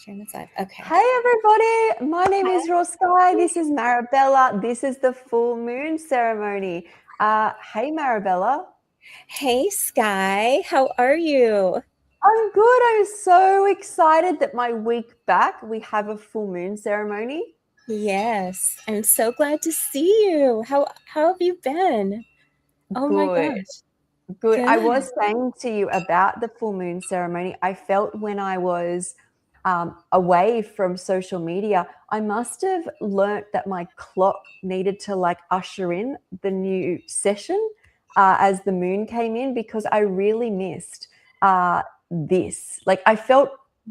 Turn this on. Okay. Hey everybody, my name is Skye. This is Marabella. This is the full moon ceremony. Hey Marabella. Hey Skye, how are you? I'm good. I'm so excited that my week back we have a full moon ceremony. Yes, I'm so glad to see you. How have you been? Oh my Good. gosh. Good. I Good. was saying to you about the full moon ceremony. I felt when I was away from social media, I must have learnt that my clock needed to like usher in the new session as the moon came in, because I really missed this. Like I felt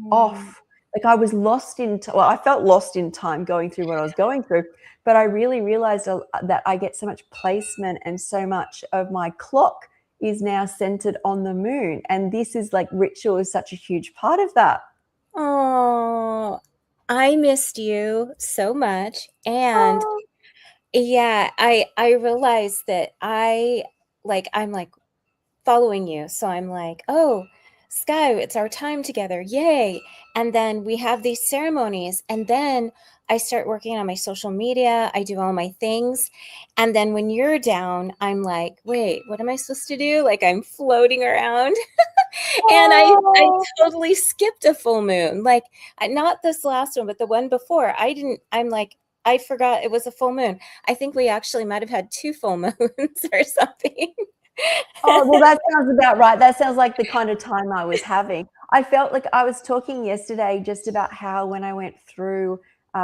off. Like I was lost in, I felt lost in time going through what I was going through, but I really realized that I get so much placement and so much of my clock is now centered on the moon. And this is like ritual is such a huge part of that. Oh, I missed you so much. And Oh, yeah, I realized that I'm like following you. So I'm like, oh, Skye, it's our time together. Yay. And then we have these ceremonies. And then I start working on my social media. I do all my things. And then when you're down, I'm like, wait, what am I supposed to do? Like I'm floating around. And I oh. totally skipped a full moon. Like not this last one, but the one before. I'm like, I forgot it was a full moon. I think we actually might have had two full moons or something. Oh, well, that sounds about right. That sounds like the kind of time I was having. I felt like I was talking yesterday just about how when I went through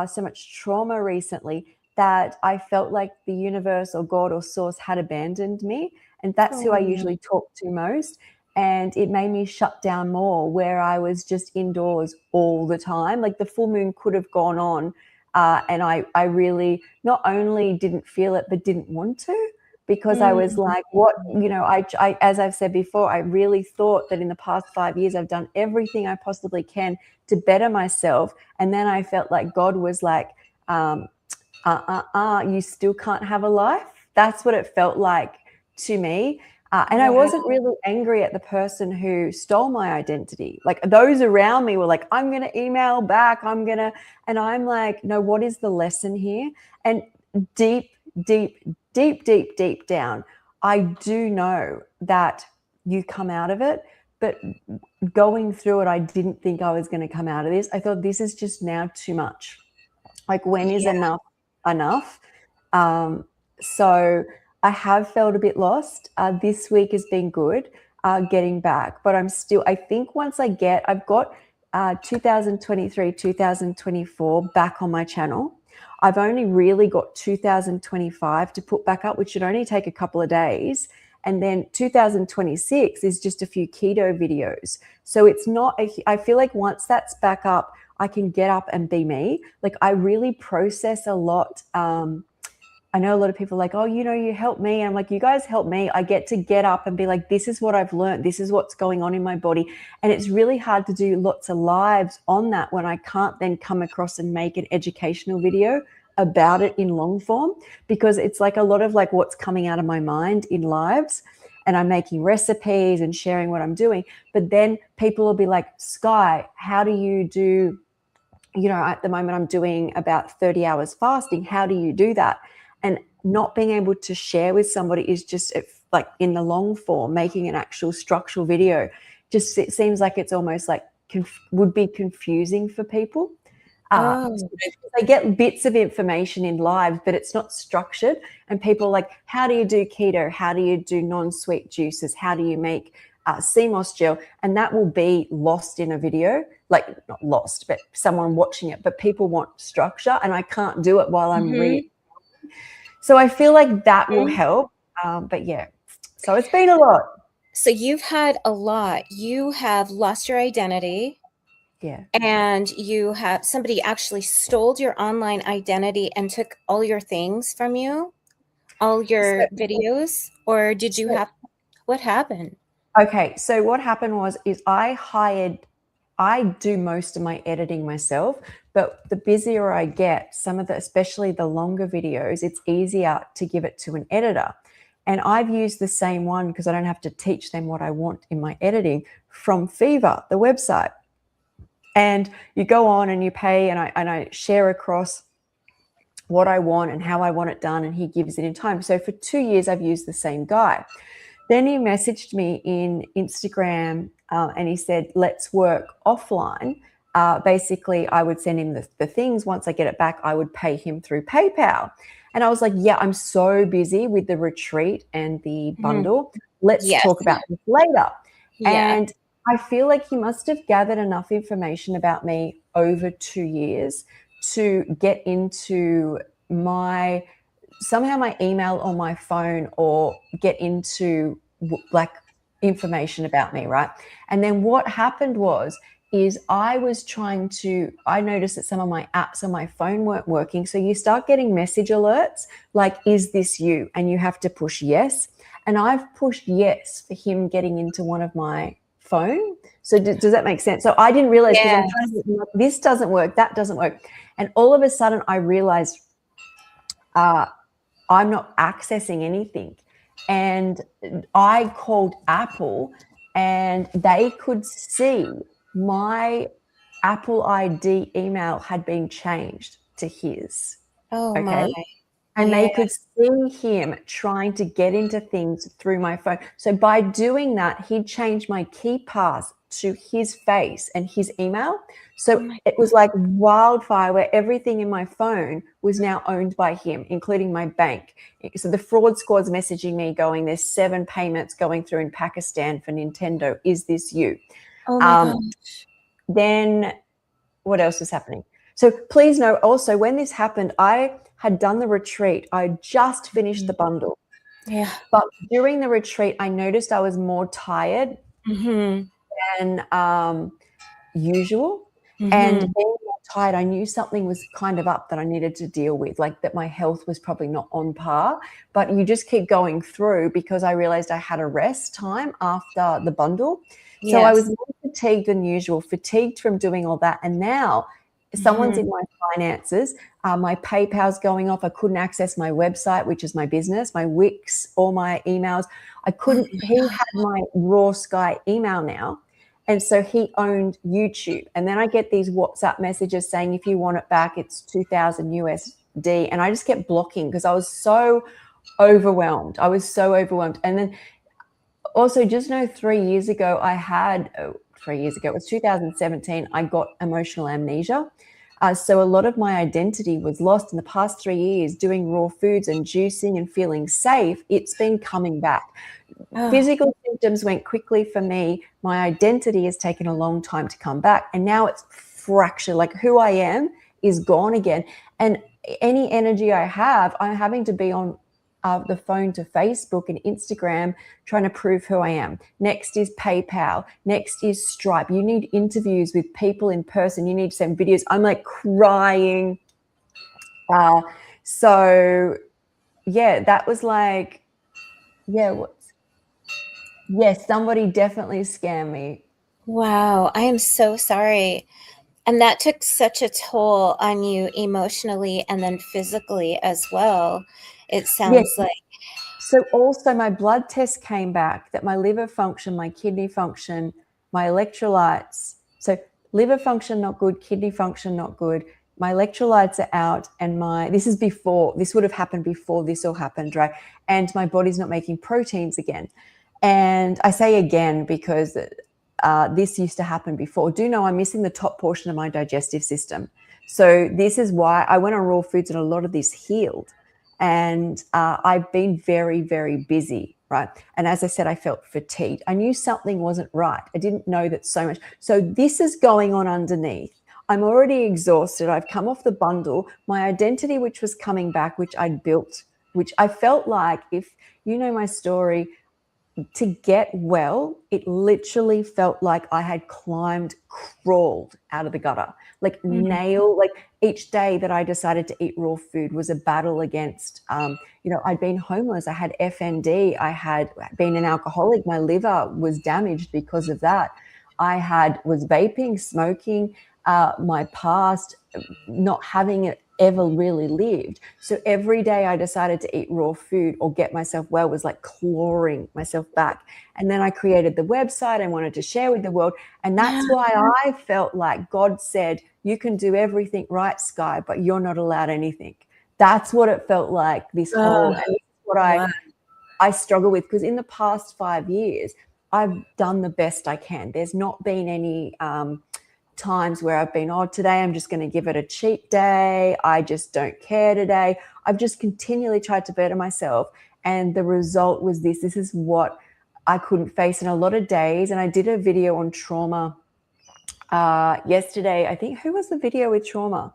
so much trauma recently, that I felt like the universe or God or source had abandoned me. And that's who I usually talk to most. And it made me shut down more, where I was just indoors all the time. Like the full moon could have gone on. And I really not only didn't feel it, but didn't want to, because I was like, what, I, as I've said before, I really thought that in the past 5 years, I've done everything I possibly can to better myself. And then I felt like God was like, you still can't have a life. That's what it felt like to me. And I wasn't really angry at the person who stole my identity. Like those around me were like, I'm going to email back. And I'm like, no, what is the lesson here? And deep, deep down, I do know that you come out of it. But going through it, I didn't think I was going to come out of this. I thought this is just now too much. Like when is enough? So I have felt a bit lost. This week has been good getting back, but I think once I've got 2023, 2024 back on my channel. I've only really got 2025 to put back up, which should only take a couple of days. And then 2026 is just a few keto videos. So it's not, I feel like once that's back up, I can get up and be me. Like I really process a lot. I know a lot of people are like, oh, you help me. And I'm like, you guys help me. I get to get up and be like, this is what I've learned. This is what's going on in my body. And it's really hard to do lots of lives on that when I can't then come across and make an educational video about it in long form, because it's like a lot of like what's coming out of my mind in lives. And I'm making recipes and sharing what I'm doing. But then people will be like, Skye, how do you do, at the moment I'm doing about 30 hours fasting. How do you do that? And not being able to share with somebody is just like in the long form, making an actual structural video, just it seems like it's almost like would be confusing for people. They get bits of information in live, but it's not structured. And people are like, how do you do keto? How do you do non-sweet juices? How do you make sea moss gel? And that will be lost in a video, like not lost, but someone watching it. But people want structure, and I can't do it while I'm reading. So I feel like that will help. But yeah, so it's been a lot. So you've had a lot. You have lost your identity. Yeah. And somebody actually stole your online identity and took all your things from you, all your videos, or did you what happened? Okay. So what happened is I do most of my editing myself, but the busier I get, especially the longer videos, it's easier to give it to an editor. And I've used the same one because I don't have to teach them what I want in my editing from Fever, the website. And you go on and you pay, and I share across what I want and how I want it done, and he gives it in time. So for 2 years, I've used the same guy. Then he messaged me in Instagram and he said, let's work offline. Basically, I would send him the things. Once I get it back, I would pay him through PayPal. And I was like, yeah, I'm so busy with the retreat and the bundle. Let's Yes. talk about this later. Yeah. And I feel like he must have gathered enough information about me over 2 years to get into somehow my email or my phone, or get into like information about me, right? And then what happened is I noticed that some of my apps on my phone weren't working. So you start getting message alerts like, is this you? And you have to push yes. And I've pushed yes for him getting into one of my phone. So does that make sense? So I didn't realize, because I'm trying to, this doesn't work, that doesn't work. And all of a sudden I realized I'm not accessing anything. And I called Apple and they could see my Apple ID email had been changed to his. Oh okay. my. And they could see him trying to get into things through my phone. So by doing that, he changed my key pass to his face and his email. So it was like wildfire, where everything in my phone was now owned by him, including my bank. So the fraud squad's messaging me going, there's 7 payments going through in Pakistan for Nintendo. Is this you? Oh my gosh. Then what else was happening? So please know also, when this happened, I had done the retreat. I just finished the bundle. Yeah. But during the retreat, I noticed I was more tired than usual. And being more tired, I knew something was kind of up that I needed to deal with, like that my health was probably not on par. But you just keep going through, because I realized I had a rest time after the bundle. So I was more fatigued than usual, fatigued from doing all that. And now someone's in my finances. My PayPal's going off. I couldn't access my website, which is my business, my Wix, all my emails. I couldn't. He had my raw Skye email now. And so he owned YouTube. And then I get these WhatsApp messages saying, if you want it back, it's 2,000 USD. And I just kept blocking because I was so overwhelmed. And then also, just know 3 years ago, it was 2017, I got emotional amnesia. So a lot of my identity was lost in the past 3 years doing raw foods and juicing and feeling safe. It's been coming back. Physical symptoms went quickly for me. My identity has taken a long time to come back. And now it's fractured. Like, who I am is gone again. And any energy I have, I'm having to be on the phone to Facebook and Instagram trying to prove who I am. Next is PayPal. Next is Stripe. You need interviews with people in person. You need to send videos. I'm like crying. So yeah, that was like, somebody definitely scammed me. Wow. I am so sorry. And that took such a toll on you emotionally and then physically as well. It sounds like. So also my blood test came back that my liver function, my kidney function, my electrolytes. So liver function, not good. Kidney function, not good. My electrolytes are out, and this would have happened before this all happened, right? And my body's not making proteins again. And I say again because this used to happen before. Do know I'm missing the top portion of my digestive system. So this is why I went on raw foods and a lot of this healed. And I've been very, very busy, right? And as I said, I felt fatigued. I knew something wasn't right. I didn't know that so much. So this is going on underneath. I'm already exhausted. I've come off the bundle. My identity, which was coming back, which I'd built, which I felt like, if you know my story, to get well, it literally felt like I had crawled out of the gutter, like each day that I decided to eat raw food was a battle against, I'd been homeless. I had FND. I had been an alcoholic. My liver was damaged because of that. I was vaping, smoking, my past, not having ever really lived. So every day I decided to eat raw food or get myself well was like clawing myself back. And then I created the website I wanted to share with the world. And that's why I felt like God said, you can do everything right, Skye, but you're not allowed anything. That's what it felt like, this whole, and this is what I struggle with, because in the past 5 years, I've done the best I can. There's not been any times where I've been, oh, today I'm just going to give it a cheat day. I just don't care today. I've just continually tried to better myself. And the result was this. This is what I couldn't face in a lot of days. And I did a video on trauma yesterday. I think, who was the video with trauma?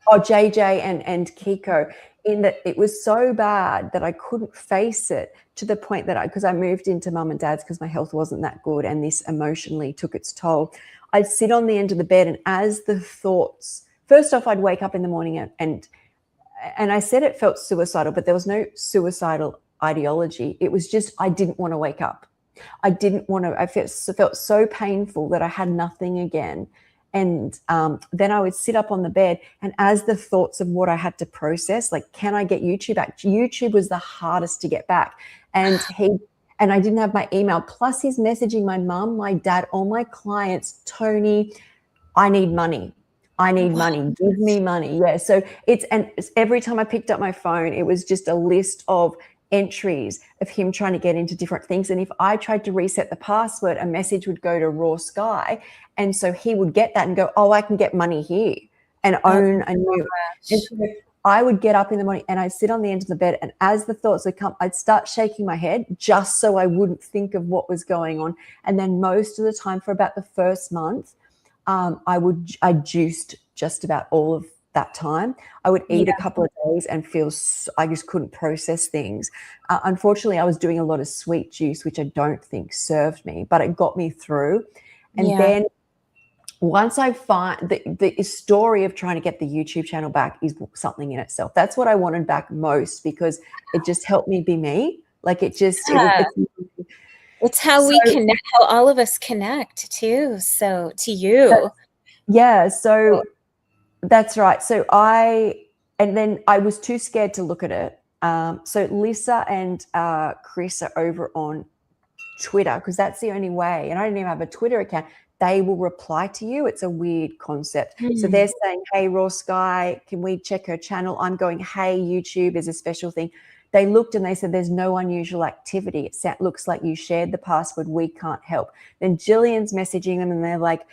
Oh, JJ and Kiko, in that it was so bad that I couldn't face it, to the point that because I moved into mum and dad's because my health wasn't that good, and this emotionally took its toll. I'd sit on the end of the bed, and as the thoughts, first off, I'd wake up in the morning and I said it felt suicidal, but there was no suicidal ideology. It was just, I didn't want to wake up. I didn't want to, I felt so painful that I had nothing again. And then I would sit up on the bed, and as the thoughts of what I had to process, like, can I get YouTube back? YouTube was the hardest to get back. And I didn't have my email. Plus he's messaging my mum, my dad, all my clients, Tony, I need money. I need money. Give me money. Yeah. So it's every time I picked up my phone, it was just a list of entries of him trying to get into different things. And if I tried to reset the password, a message would go to Raw Skye. And so he would get that and go, oh, I can get money here and own a new. And so I would get up in the morning and I'd sit on the end of the bed, and as the thoughts would come, I'd start shaking my head just so I wouldn't think of what was going on. And then most of the time, for about the first month, I juiced just about all of that time. I would eat a couple of days and I just couldn't process things. Unfortunately, I was doing a lot of sweet juice, which I don't think served me, but it got me through. And then once I find the story of trying to get the YouTube channel back is something in itself. That's what I wanted back most, because it just helped me be me. Like it just, it's how we connect, how all of us connect too. So to you. So that's right. So and then I was too scared to look at it. So Lisa and Chris are over on Twitter, because that's the only way. And I didn't even have a Twitter account. They will reply to you. It's a weird concept. So they're saying, hey, Raw Skye, can we check her channel? I'm going, hey, YouTube is a special thing. They looked and they said, there's no unusual activity. It looks like you shared the password. We can't help. Then Jillian's messaging them, and they're like,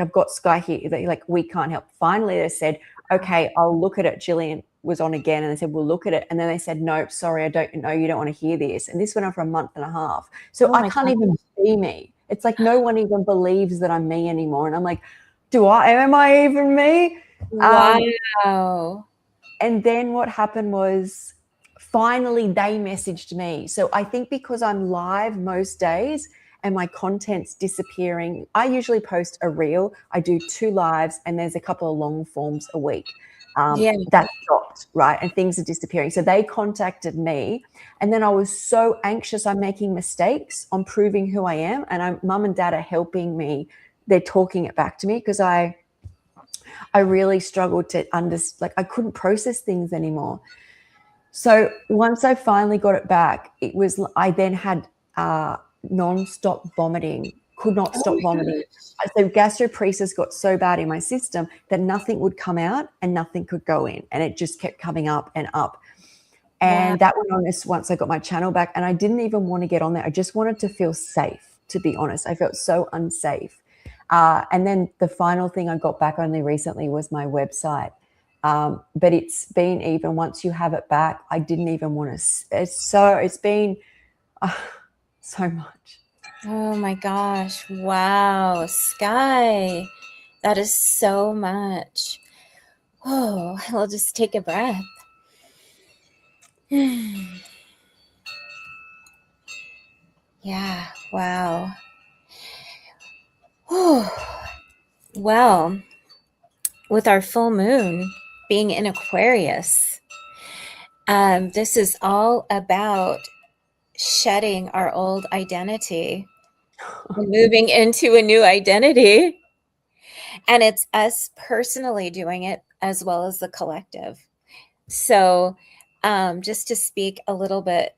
I've got Skye here. They're like, we can't help. Finally, they said, okay, I'll look at it. Jillian was on again, and they said, we'll look at it. And then they said, nope, sorry, I don't know. You don't want to hear this. And this went on for a month and a half. So I can't even be me. It's like no one even believes that I'm me anymore. And I'm like, am I even me? Wow. And then what happened was, finally they messaged me. So I think because I'm live most days and my content's disappearing, I usually post a reel. I do 2 lives, and there's a couple of long forms a week. That stopped, right? And things are disappearing. So they contacted me, and then I was so anxious. I'm making mistakes on proving who I am, and mum and dad are helping me. They're talking it back to me, because I really struggled to understand, like I couldn't process things anymore. So once I finally got it back, I then had non-stop vomiting, could not stop vomiting. So gastroparesis got so bad in my system that nothing would come out and nothing could go in, and it just kept coming up and up. And that went on this once I got my channel back, and I didn't even want to get on there. I just wanted to feel safe, to be honest. I felt so unsafe. And then the final thing I got back only recently was my website. But it's been, even once you have it back, I didn't even want to. It's been so much. Oh my gosh. Wow. Skye, that is so much. Oh, I'll just take a breath. Yeah. Wow. Oh, well, with our full moon being in Aquarius, this is all about shedding our old identity and moving into a new identity. And it's us personally doing it as well as the collective. So just to speak a little bit,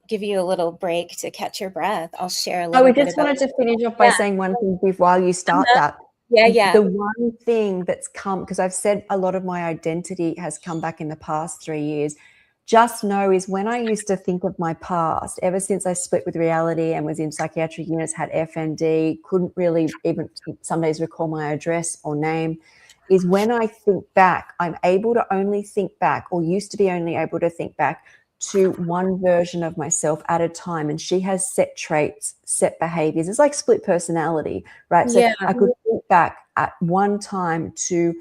give you a little break to catch your breath, I'll share a Oh, little we bit just about. wanted to finish off by Yeah. saying one thing while you start Uh-huh. that. Yeah, yeah. The one thing that's come, because I've said a lot of my identity has come back in the past 3 years, just know is when I used to think of my past, ever since I split with reality and was in psychiatric units, had FND, couldn't really even some days recall my address or name, is when I think back, I'm able to only think back, or used to be only able to think back to one version of myself at a time. And she has set traits, set behaviors. It's like split personality, right? So Yeah. I could think back at one time to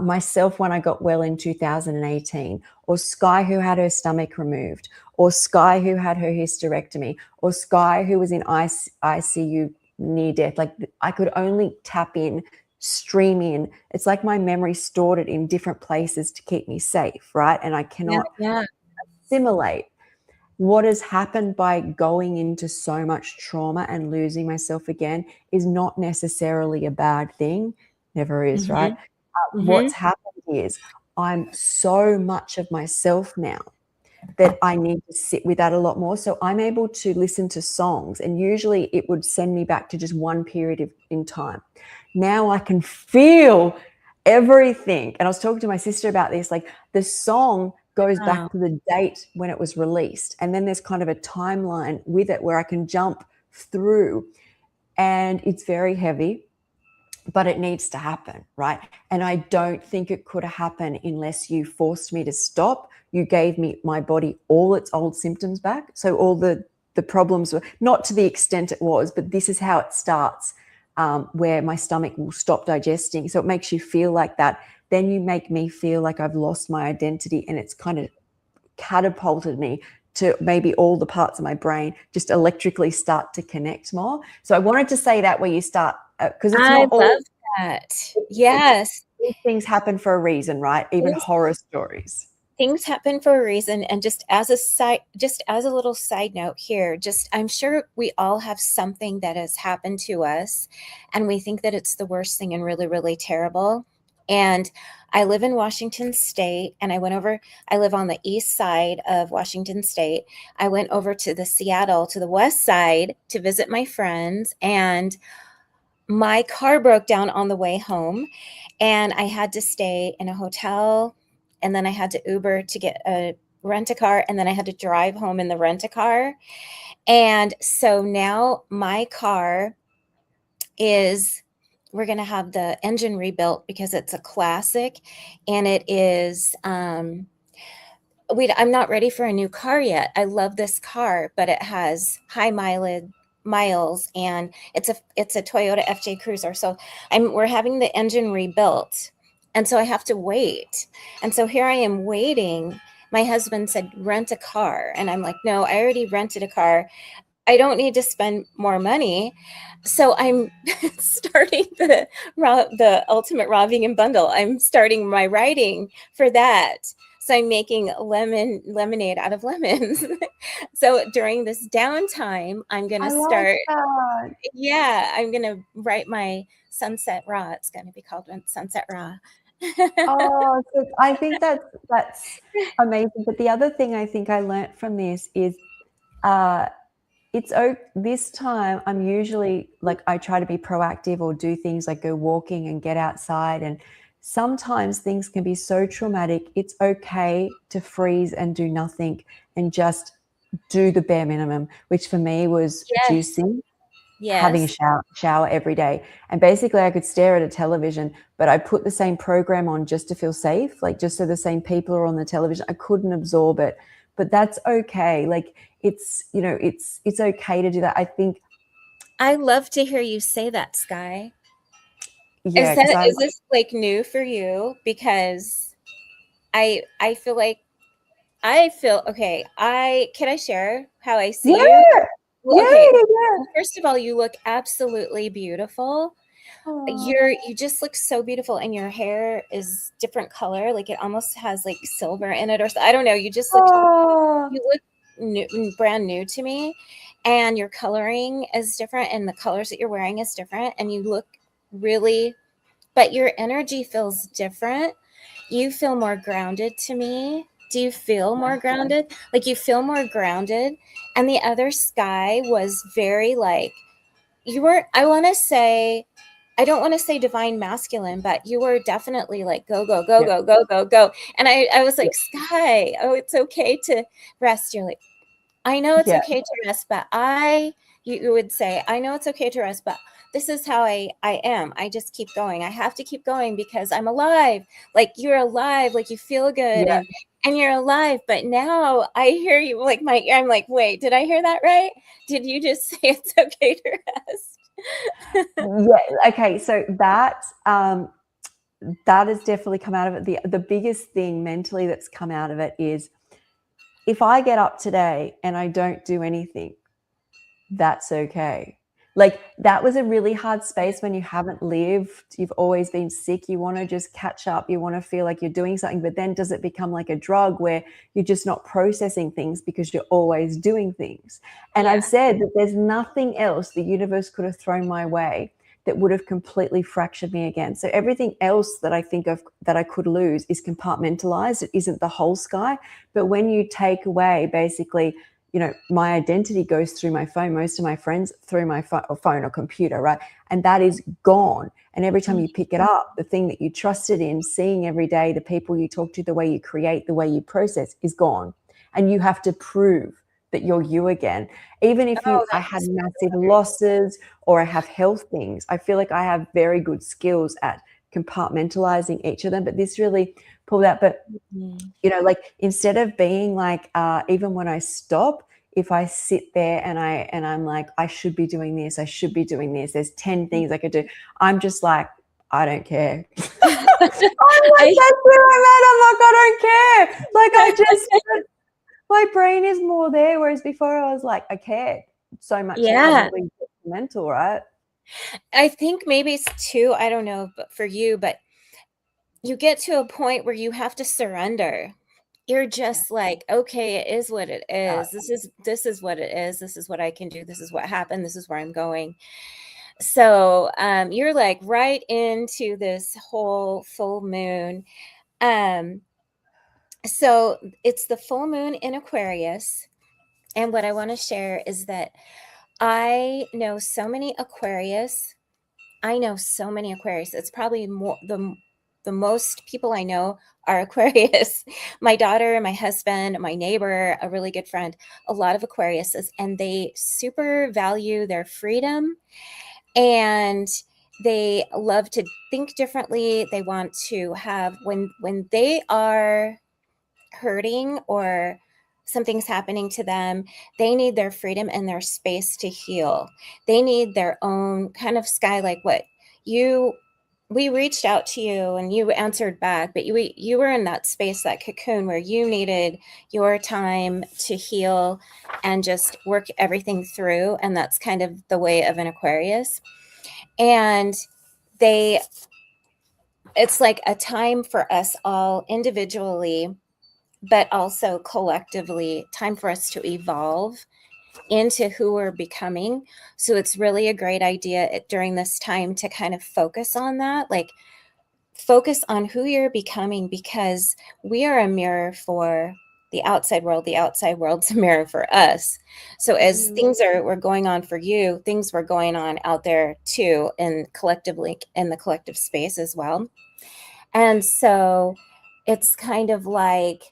myself when I got well in 2018, or Skye who had her stomach removed, or Skye who had her hysterectomy, or Skye who was in ICU near death. Like I could only tap in, stream in. It's like my memory stored it in different places to keep me safe, right? And I Yeah. cannot Yeah. assimilate what has happened by going into so much trauma and losing myself again is not necessarily a bad thing. Never is, right? What's happened is I'm so much of myself now that I need to sit with that a lot more. So I'm able to listen to songs, and usually it would send me back to just one period in time. Now I can feel everything. And I was talking to my sister about this, like the song goes Wow. back to the date when it was released. And then there's kind of a timeline with it where I can jump through, and it's very heavy, but it needs to happen, right? And I don't think it could happen unless you forced me to stop. You gave me my body all its old symptoms back. So all the problems were not to the extent it was, but this is how it starts, where my stomach will stop digesting. So it makes you feel like that. Then you make me feel like I've lost my identity, and it's kind of catapulted me to maybe all the parts of my brain just electrically start to connect more. So I wanted to say that where you start, because it's I not all love that. Yes. these things happen for a reason, right? Even horror stories. Things happen for a reason. And just as a little side note here, just I'm sure we all have something that has happened to us and we think that it's the worst thing and really, really terrible. And I live in Washington State, and I live on the east side of Washington State. I went over to the west side to visit my friends, and my car broke down on the way home, and I had to stay in a hotel, and then I had to Uber to get a rent a car, and then I had to drive home in the rent a car. And so now my car we're going to have the engine rebuilt because it's a classic, and it is I'm not ready for a new car yet. I love this car, but it has high miles, and it's a Toyota FJ Cruiser. So we're having the engine rebuilt, and so I have to wait. And so here I am waiting. My husband said rent a car, and I'm like, no, I already rented a car. I don't need to spend more money. So I'm starting the ultimate raw vegan bundle. I'm starting my writing for that. So I'm making lemonade out of lemons. So during this downtime, I'm going I to like start. that. Yeah, I'm going to write my Sunset Raw. It's going to be called Sunset Raw. Oh, so I think that's amazing. But the other thing I think I learned from this is uh, this time I'm usually like I try to be proactive or do things like go walking and get outside, and sometimes things can be so traumatic. It's okay to freeze and do nothing and just do the bare minimum, which for me was Yes. juicing, having a Yes. shower every day. And basically I could stare at a television, but I put the same program on just to feel safe, like just so the same people are on the television. I couldn't absorb it, but that's okay. Like it's okay to do that. I think, I love to hear you say that, Skye. yeah, because Is this like new for you? Because I feel like I feel okay. I Can I share how I see you? yeah, Well, yeah, okay. yeah. Well, first of all, you look absolutely beautiful. Oh, You just look so beautiful, and your hair is different color. Like it almost has like silver in it, or I don't know. oh, You look brand new to me, and your coloring is different, and the colors that you're wearing is different, and you look really but your energy feels different. You feel more grounded to me. Do you feel more grounded? Like you feel more grounded. And the other Skye was very like, you weren't, I want to say, I don't want to say divine masculine, but you were definitely like, go, go, go, Yeah. go, go, go, go. And I was Yeah. like, Skye, oh, it's okay to rest. You're like, I know it's Yeah. okay to rest, but you would say, I know it's okay to rest, but this is how I am. I just keep going. I have to keep going because I'm alive. Like you're alive, like you feel good Yeah. and you're alive. But now I hear you like I'm like, wait, did I hear that right? Did you just say it's okay to rest? Yeah. Okay. So that has definitely come out of it. The biggest thing mentally that's come out of it is, if I get up today and I don't do anything, that's okay. Like that was a really hard space when you haven't lived, you've always been sick, you want to just catch up, you want to feel like you're doing something, but then does it become like a drug where you're just not processing things because you're always doing things? And I've said that there's nothing else the universe could have thrown my way that would have completely fractured me again. So everything else that I think of that I could lose is compartmentalized. It isn't the whole Skye. But when you take away basically, my identity goes through my phone, most of my friends through my phone or computer, right? And that is gone. And every time you pick it up, the thing that you trusted in, seeing every day, the people you talk to, the way you create, the way you process is gone. And you have to prove that you're you again. Even if I had massive losses or I have health things, I feel like I have very good skills at compartmentalizing each of them. But this really pulled out. But like instead of being like, even when I stop, if I sit there and I'm like, I should be doing this, I should be doing this, there's 10 things I could do, I'm just like, I don't care. I'm like, that's where I'm at. I'm like, I don't care. Like my brain is more there, whereas before I was like, I cared so much that I was being mental, right? I think maybe it's too, I don't know, but for you, but you get to a point where you have to surrender. You're just like, okay, it is what it is. This is what it is. This is what I can do. This is what happened. This is where I'm going. So you're like right into this whole full moon. So it's the full moon in Aquarius. And what I want to share is that I know so many Aquarius. I know so many Aquarius. It's probably more the most people I know are Aquarius. My daughter, my husband, my neighbor, a really good friend, a lot of Aquariuses, and they super value their freedom and they love to think differently. They want to have when they are hurting or something's happening to them, they need their freedom and their space to heal. They need their own kind of Skye, like what you we reached out to you and you answered back, but you were in that space, that cocoon where you needed your time to heal and just work everything through. And that's kind of the way of an Aquarius. And they it's like a time for us all individually but also collectively, time for us to evolve into who we're becoming. So it's really a great idea during this time to kind of focus on that, like focus on who you're becoming, because we are a mirror for the outside world. The outside world's a mirror for us. So as things were going on for you, things were going on out there too, and collectively in the collective space as well. And so it's kind of like,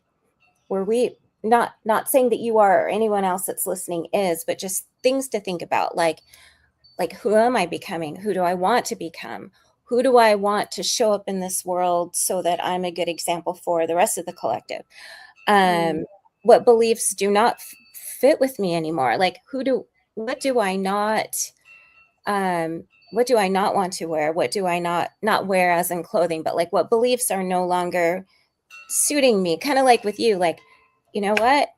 where we not saying that you are or anyone else that's listening is, but just things to think about, like who am I becoming? Who do I want to become? Who do I want to show up in this world so that I'm a good example for the rest of the collective? What beliefs do not fit with me anymore? Like what do I not what do I not want to wear? What do I not wear as in clothing, but like what beliefs are no longer suiting me? Kind of like with you, like, you know what,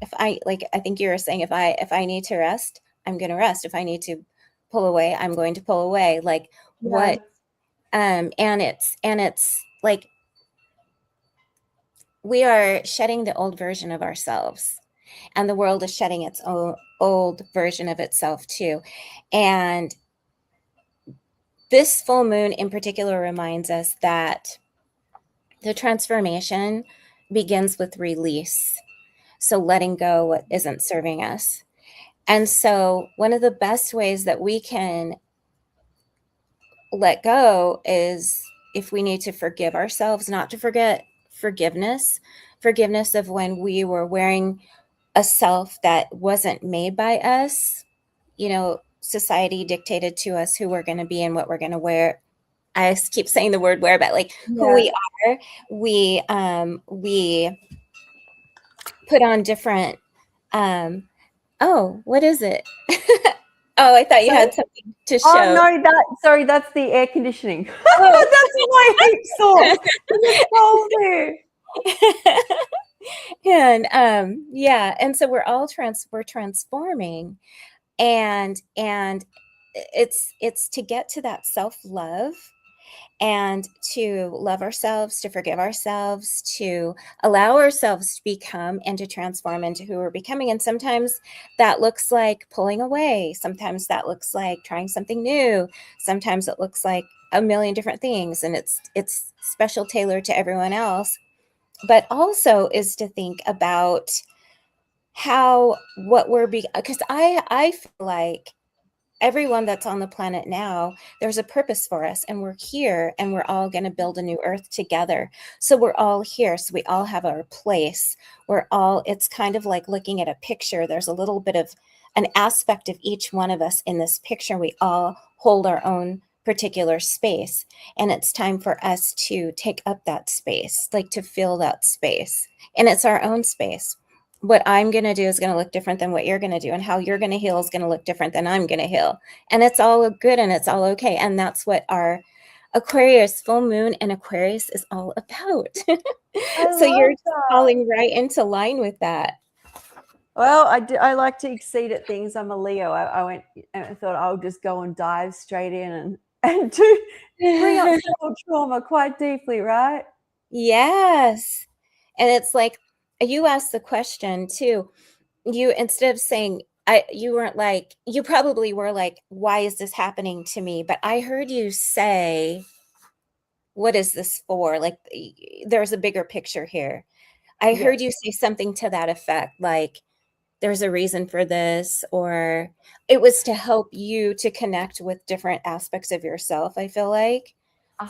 if I like, I think you were saying, if I need to rest, I'm going to rest. If I need to pull away, I'm going to pull away. Like what and it's like we are shedding the old version of ourselves, and the world is shedding its own old version of itself too. And this full moon in particular reminds us that the transformation begins with release. So letting go what isn't serving us. And so one of the best ways that we can let go is if we need to forgive ourselves, not to forget forgiveness of when we were wearing a self that wasn't made by us. You know, society dictated to us who we're going to be and what we're going to wear. I keep saying the word wear, but like who Yeah. we are, we put on different oh, what is it? Oh, I thought you So, had something to oh show. no, sorry, that's the air conditioning. Oh. That's my heat source. It's cold here. And yeah, and so we're all we're transforming, and it's to get to that self-love and to love ourselves, to forgive ourselves, to allow ourselves to become and to transform into who we're becoming. And sometimes that looks like pulling away. Sometimes that looks like trying something new. Sometimes it looks like a million different things, and it's special tailored to everyone else. But also is to think about how what we're because I feel like everyone that's on the planet now, there's a purpose for us, and we're here, and we're all going to build a new earth together. So we're all here, so we all have our place. We're all, it's kind of like looking at a picture. There's a little bit of an aspect of each one of us in this picture. We all hold our own particular space, and it's time for us to take up that space, like to fill that space, and it's our own space. What I'm going to do is going to look different than what you're going to do, and how you're going to heal is going to look different than I'm going to heal. And it's all good and it's all okay. And that's what our Aquarius full moon and Aquarius is all about. I So love you're that. falling right into line with that. Well, I like to exceed at things. I'm a Leo. I went and I thought I'll just go and dive straight in and to bring up people's trauma quite deeply, right? Yes. And it's like you asked the question too. You, instead of saying, you weren't like, you probably were like, why is this happening to me? But I heard you say, what is this for? Like, there's a bigger picture here. I Yeah. heard you say something to that effect, like, there's a reason for this, or it was to help you to connect with different aspects of yourself, I feel like,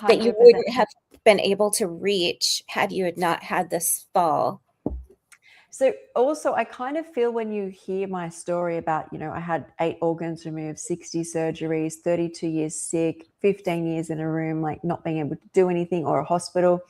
that you 100%. wouldn't have been able to reach had you had not had this fall. So also, I kind of feel when you hear my story about, I had 8 organs removed, 60 surgeries, 32 years sick, 15 years in a room, like not being able to do anything, or a hospital.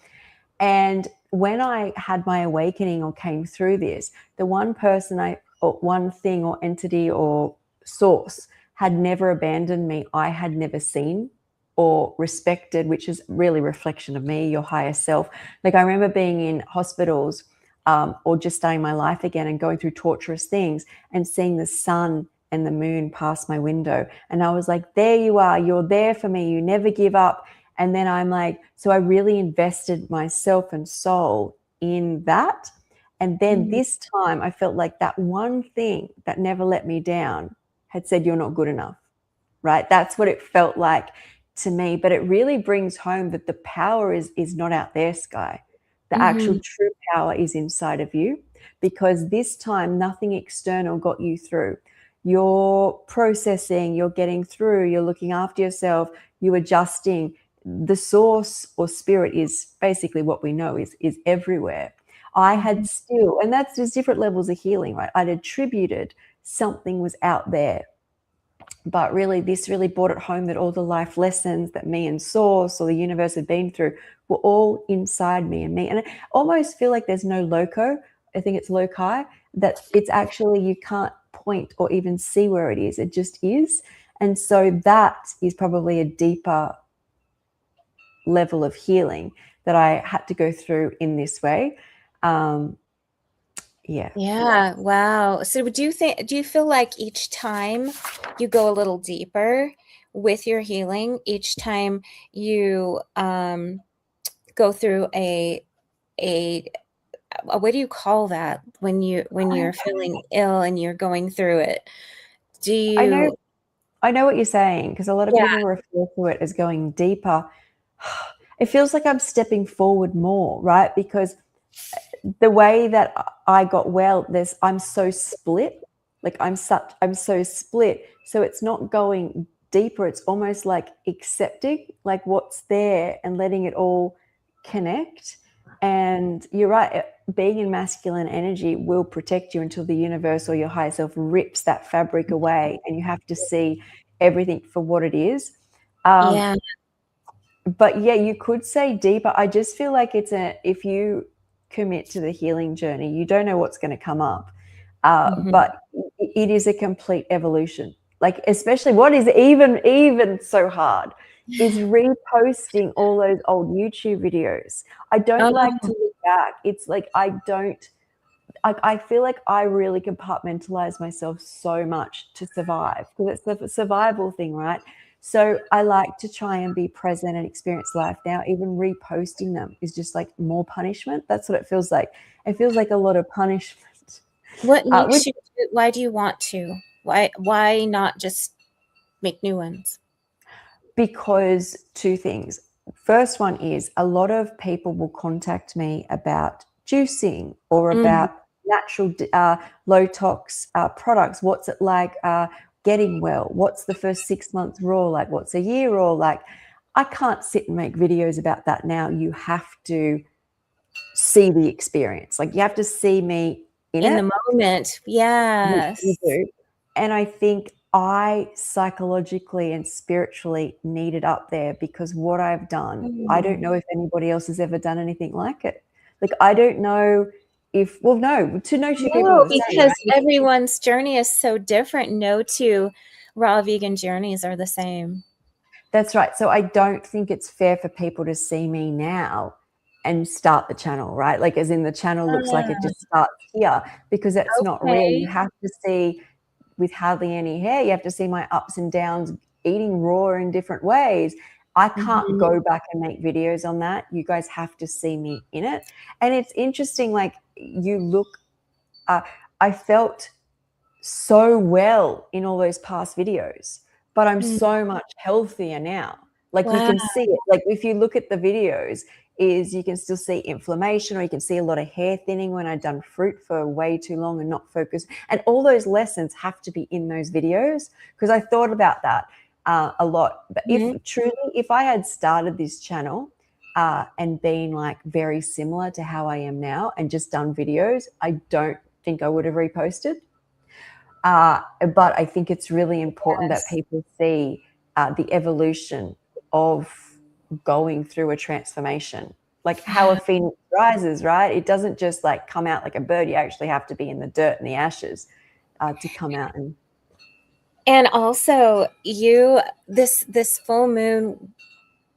And when I had my awakening or came through this, the one person or one thing or entity or source had never abandoned me, I had never seen or respected, which is really a reflection of me, your higher self. Like I remember being in hospitals or just starting my life again and going through torturous things and seeing the sun and the moon pass my window. And I was like, there you are, you're there for me, you never give up. And then I'm like, so I really invested myself and soul in that. And then this time I felt like that one thing that never let me down had said, you're not good enough, right? That's what it felt like to me. But it really brings home that the power is not out there, Skye. The actual true power is inside of you, because this time nothing external got you through. You're processing, you're getting through, you're looking after yourself, you're adjusting. The source or spirit is basically what we know is everywhere. I had still, and that's just different levels of healing, right? I'd attributed something was out there. But really, this really brought it home that all the life lessons that me and Source or the universe had been through were all inside me and me. And I almost feel like there's no loco. I think it's loci, that it's actually, you can't point or even see where it is. It just is. And so that is probably a deeper level of healing that I had to go through in this way. Yeah. Yeah, wow. So do you feel like each time you go a little deeper with your healing, each time you go through a what do you call that when you're feeling ill and you're going through it? Do I know you I know what you're saying, because a lot of Yeah. people refer to it as going deeper. It feels like I'm stepping forward more, right? Because the way that I got well, I'm so split. Like I'm so split. So it's not going deeper. It's almost like accepting like what's there and letting it all connect. And you're right, being in masculine energy will protect you until the universe or your higher self rips that fabric away, and you have to see everything for what it is. Yeah. But yeah, you could say deeper. I just feel like if you commit to the healing journey, you don't know what's going to come up. But it is a complete evolution. Like, especially what is even so hard is reposting all those old YouTube videos. I don't like to look back. It's like I feel like I really compartmentalize myself so much to survive, because it's the survival thing, right? So I like to try and be present and experience life now. Even reposting them is just like more punishment. That's what it feels like. It feels like a lot of punishment. What makes you, why do you want to? Why not just make new ones? Because two things. First one is a lot of people will contact me about juicing or about natural low tox products. What's it like getting well? What's the first 6 months raw like? What's a year raw like? I can't sit and make videos about that now. You have to see the experience. Like, you have to see me in the moment. Yes. You do. And I think I psychologically and spiritually need it up there, because what I've done, I don't know if anybody else has ever done anything like it. Like, I don't know if, well, no, to no two people are the same, because right? everyone's journey is so different. No two raw vegan journeys are the same. That's right. So I don't think it's fair for people to see me now and start the channel, right? Like, as in the channel looks like it just starts here, because that's not real. You have to see, with hardly any hair, you have to see my ups and downs, eating raw in different ways. I can't go back and make videos on that. You guys have to see me in it. And it's interesting, like, you look, I felt so well in all those past videos, but I'm so much healthier now. Like, you can see it. Like, if you look at the videos, is you can still see inflammation, or you can see a lot of hair thinning when I'd done fruit for way too long and not focused. And all those lessons have to be in those videos, because I thought about that a lot. But if I had started this channel and been like very similar to how I am now and just done videos, I don't think I would have reposted. But I think it's really important that people see the evolution of going through a transformation, like how a phoenix rises, right? It doesn't just like come out like a bird. You actually have to be in the dirt and the ashes to come out. And also, this full moon,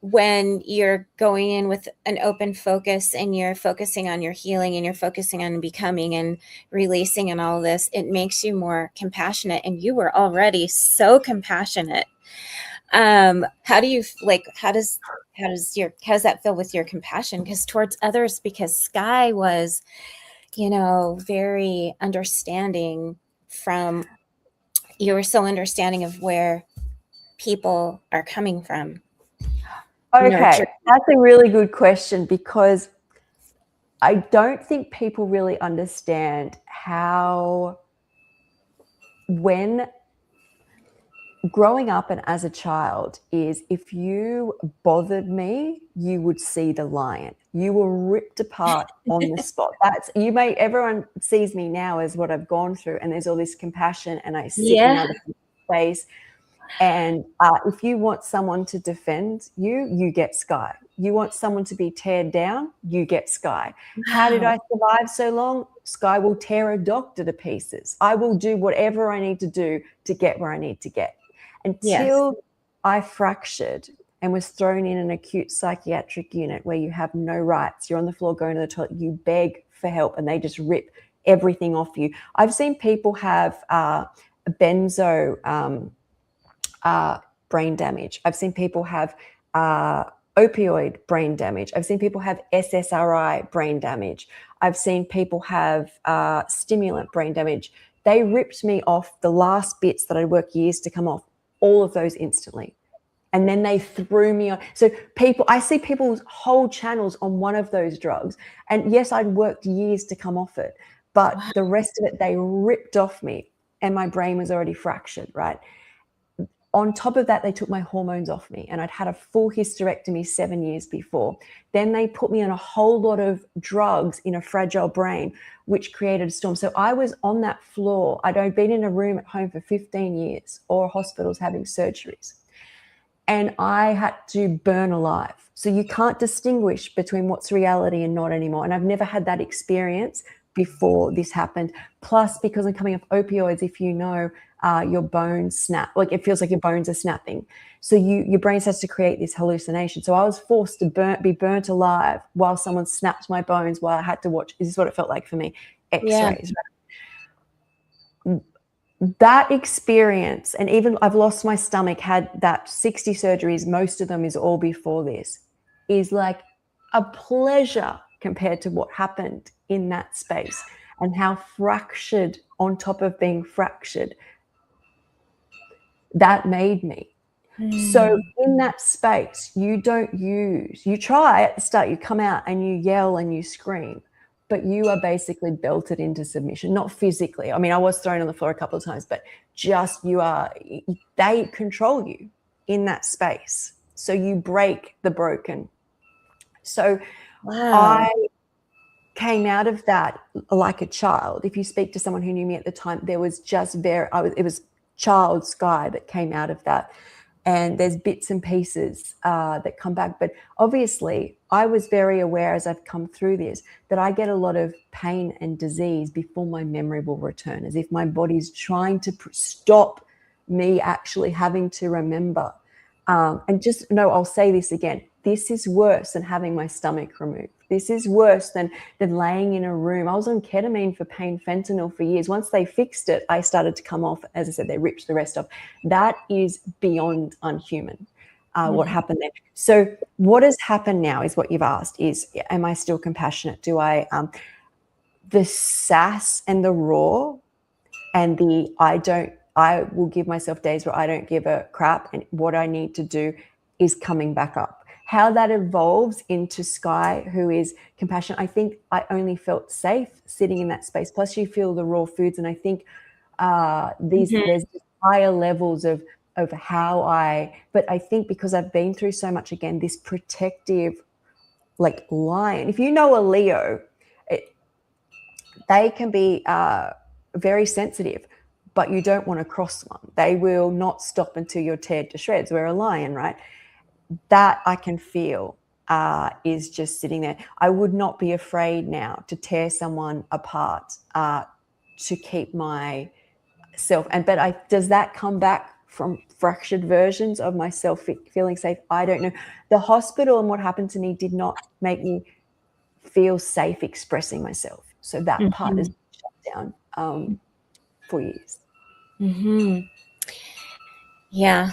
when you're going in with an open focus and you're focusing on your healing and you're focusing on becoming and releasing and all this, it makes you more compassionate. And you were already so compassionate. How do you like, how does that feel with your compassion? Because towards others, because Skye was, very understanding you were so understanding of where people are coming from. Okay, that's a really good question, because I don't think people really understand how, when growing up and as a child, is if you bothered me, you would see the lion. You were ripped apart on the spot. Everyone sees me now as what I've gone through, and there's all this compassion, and I sit in other people's space. And if you want someone to defend you, you get Skye. You want someone to be teared down, you get Skye. How did I survive so long? Skye will tear a doctor to pieces. I will do whatever I need to do to get where I need to get. Until I fractured and was thrown in an acute psychiatric unit where you have no rights. You're on the floor going to the toilet, you beg for help, and they just rip everything off you. I've seen people have benzo brain damage. I've seen people have opioid brain damage. I've seen people have SSRI brain damage. I've seen people have stimulant brain damage. They ripped me off the last bits that I'd worked years to come off all of those instantly. And then they threw me on. So I see people's whole channels on one of those drugs. And yes, I'd worked years to come off it, but the rest of it, they ripped off me and my brain was already fractured, right? On top of that, they took my hormones off me, and I'd had a full hysterectomy 7 years before. Then they put me on a whole lot of drugs in a fragile brain, which created a storm. So I was on that floor. I'd been in a room at home for 15 years or hospitals having surgeries. And I had to burn alive. So you can't distinguish between what's reality and not anymore. And I've never had that experience before this happened. Plus, because I'm coming off opioids, if you know, your bones snap, like it feels like your bones are snapping. So your brain starts to create this hallucination. So I was forced to be burnt alive while someone snapped my bones while I had to watch. This is what it felt like for me. X-rays. Yeah. That experience, and even I've lost my stomach, had that 60 surgeries, most of them is all before this, is like a pleasure compared to what happened in that space and how fractured on top of being fractured that made me. So in that space, you try at the start, you come out and you yell and you scream, but you are basically belted into submission, not physically. I mean, I was thrown on the floor a couple of times, but just they control you in that space. So you break the broken. So I came out of that like a child. If you speak to someone who knew me at the time, there was just it was child Skye that came out of that. And there's bits and pieces that come back. But obviously, I was very aware as I've come through this that I get a lot of pain and disease before my memory will return, as if my body's trying to stop me actually having to remember. And just know, I'll say this again, this is worse than having my stomach removed. This is worse than laying in a room. I was on ketamine for pain, fentanyl for years. Once they fixed it, I started to come off. As I said, they ripped the rest off. That is beyond unhuman, what happened there. So what has happened now is what you've asked is, am I still compassionate? Do I, the sass and the raw and I will give myself days where I don't give a crap, and what I need to do is coming back up. How that evolves into Skye, who is compassionate, I think I only felt safe sitting in that space. Plus, you feel the raw foods, and I think there's higher levels of how but I think because I've been through so much, again, this protective, like, lion. If you know a Leo, they can be very sensitive, but you don't want to cross one. They will not stop until you're teared to shreds. We're a lion, right? That I can feel is just sitting there. I would not be afraid now to tear someone apart to keep myself. But does that come back from fractured versions of myself feeling safe? I don't know. The hospital and what happened to me did not make me feel safe expressing myself. So that part is shut down for years. Yeah.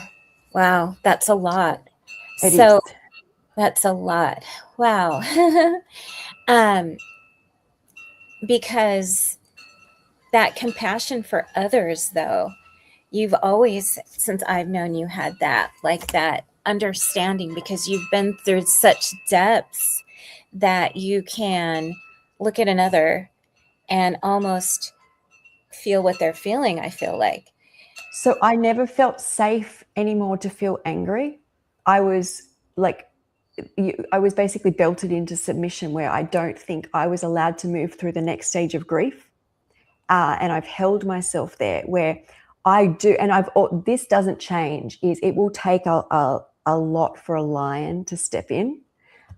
Wow. That's a lot. It is. That's a lot. Wow. Because that compassion for others, though, you've always, since I've known you, had that, like that understanding, because you've been through such depths that you can look at another and almost feel what they're feeling, I feel like. So I never felt safe anymore to feel angry. I was basically belted into submission, where I don't think I was allowed to move through the next stage of grief. And I've held myself there, where I do, and this doesn't change, is it will take a lot for a lion to step in,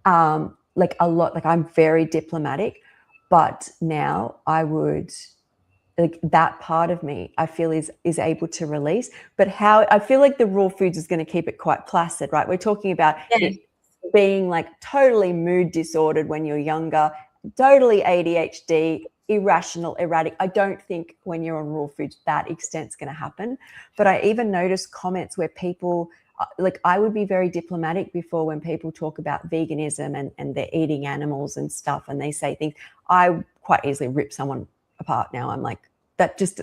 like a lot. Like, I'm very diplomatic, but now I would, like, that part of me I feel is able to release. But how I feel like the raw foods is going to keep it quite placid, right? We're talking about it being like totally mood disordered when you're younger, totally ADHD, irrational, erratic. I don't think when you're on raw foods that extent's going to happen. But I even noticed comments where people, like, I would be very diplomatic before when people talk about veganism and they're eating animals and stuff, and they say things, I quite easily rip someone apart now. I'm like, that just,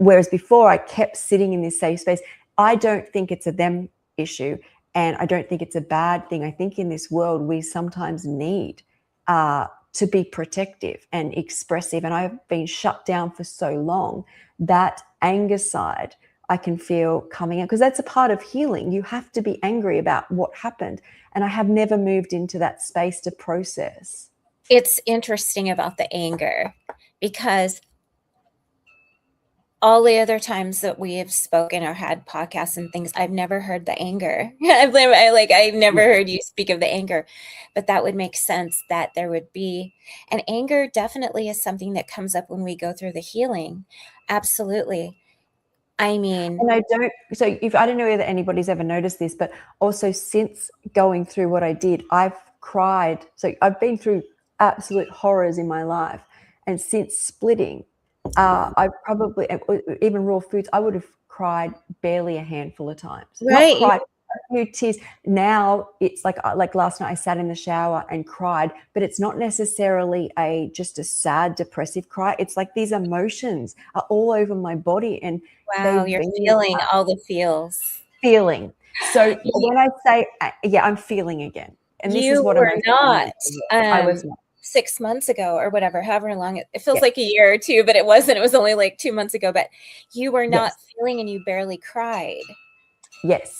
whereas before I kept sitting in this safe space. I don't think it's a them issue, and I don't think it's a bad thing. I think in this world we sometimes need to be protective and expressive, and I've been shut down for so long that anger side I can feel coming out, because that's a part of healing. You have to be angry about what happened, and I have never moved into that space to process. It's interesting about the anger, because all the other times that we have spoken or had podcasts and things, I've never heard the anger. I've never heard you speak of the anger, but that would make sense that there would be. And anger definitely is something that comes up when we go through the healing. Absolutely. I mean, and I don't know whether anybody's ever noticed this, but also since going through what I did, I've cried. So I've been through absolute horrors in my life, and since splitting, I probably, even raw foods, I would have cried barely a handful of times. right. Not cried, a few tears. Now it's like last night I sat in the shower and cried, but it's not necessarily just a sad, depressive cry. It's like these emotions are all over my body, and Wow, you're feeling all the feels. Feeling. So when I say, yeah, I'm feeling again. And this is what you were not. I was not. 6 months ago or whatever, however long it feels like a year or two, but it wasn't. It was only like 2 months ago. But you were not feeling, and you barely cried. Yes.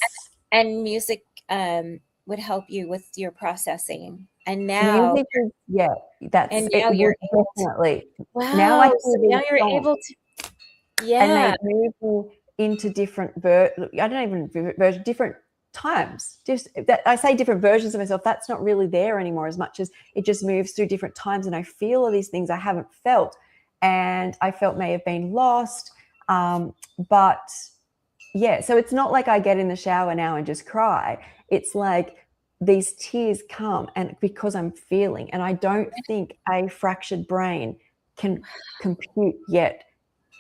And music would help you with your processing. And now, music is, that's and it. now you're Definitely. wow. Now now you're able to, and they move me into different different times. Just that I say different versions of myself, that's not really there anymore as much as it just moves through different times, and I feel all these things I haven't felt, and I felt may have been lost. But yeah, so it's not like I get in the shower now and just cry. It's like these tears come, and because I'm feeling, and I don't think a fractured brain can compute yet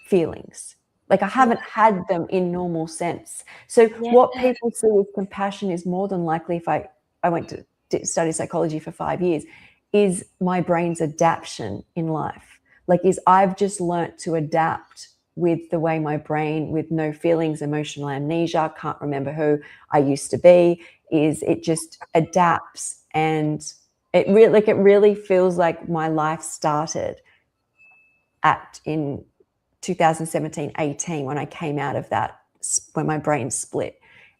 feelings. Like I haven't had them in normal sense. So what people see as compassion is more than likely, if I went to study psychology for 5 years, is my brain's adaptation in life. Like I've just learnt to adapt with the way my brain, with no feelings, emotional amnesia, can't remember who I used to be, it just adapts. And it really feels like my life started in 2017-18 when I came out of that, when my brain split.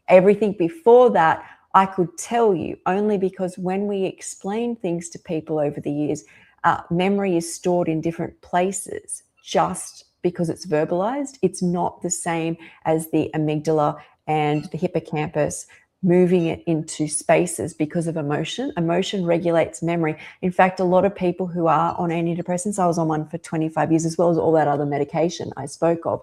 Everything before that I could tell you, only because when we explain things to people over the years, memory is stored in different places just because it's verbalized. It's not the same as the amygdala and the hippocampus moving it into spaces because of emotion. Emotion regulates memory. In fact, a lot of people who are on antidepressants, I was on one for 25 years, as well as all that other medication I spoke of,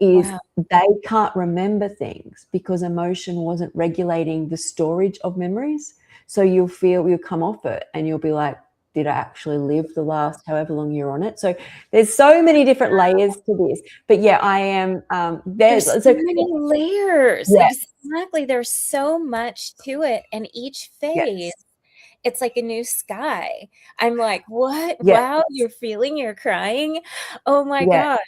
is they can't remember things because emotion wasn't regulating the storage of memories. So you'll come off it and you'll be like, did I actually live the last however long you're on it? So there's so many different layers to this. But yeah, I am, there's so many layers. Yes. Exactly. There's so much to it. And each phase, it's like a new Skye. I'm like, what? Yes. Wow, you're feeling, you're crying. Oh my gosh.